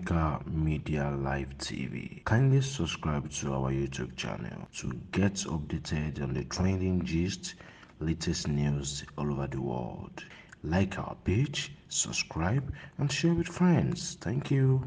Africa Media Live TV. Kindly subscribe to our YouTube channel to get updated on the trending gist, latest news all over the world. Like our page, subscribe, and share with friends. Thank you.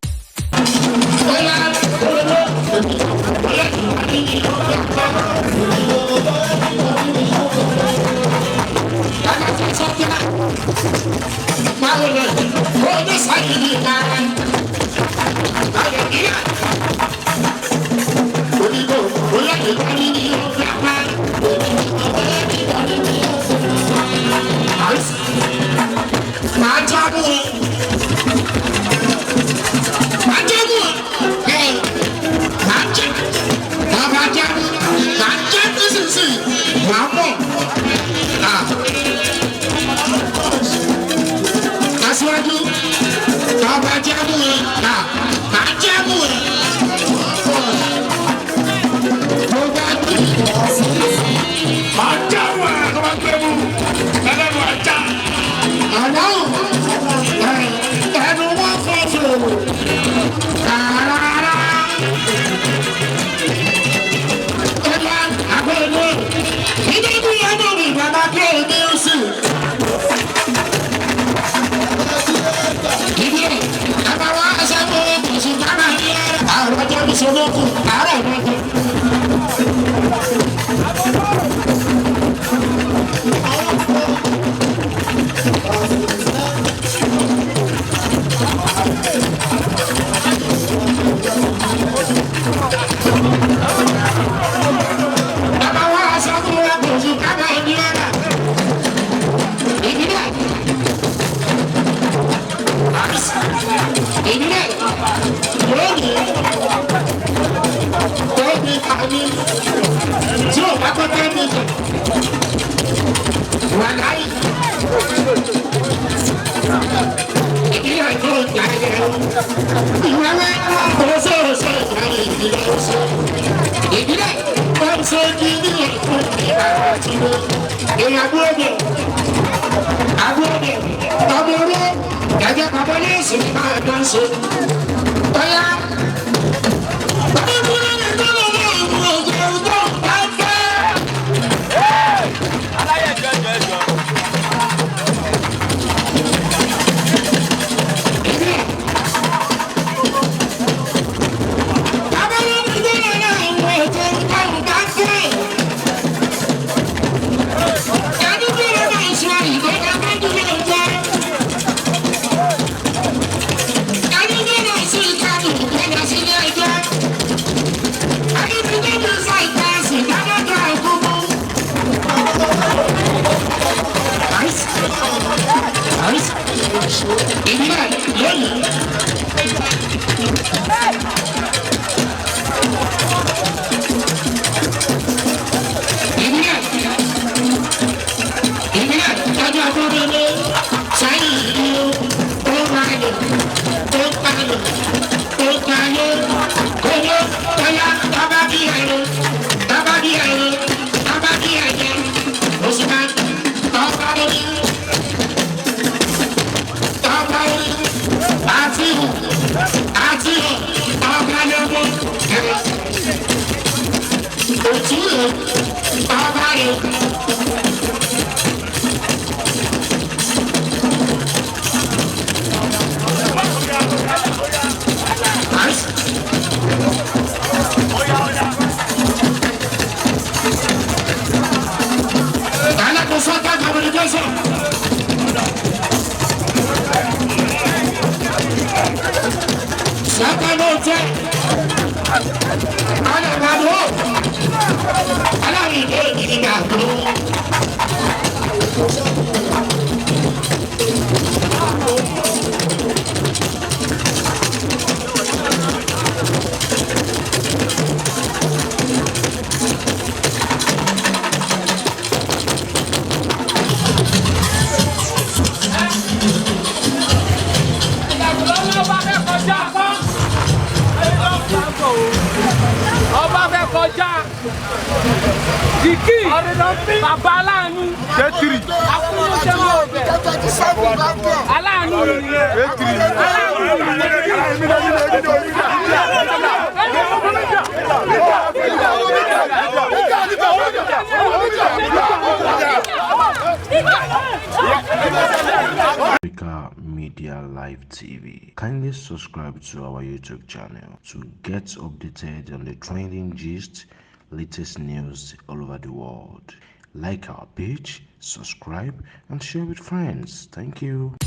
The key. Bàbá aláàánú. Tẹ́tìrì. Aláàánú nìyẹn. Africa Media Live TV. Kindly subscribe to our YouTube channel to get updated on the trending gist, latest news all over the world. Like our page, subscribe, and share with friends. Thank you.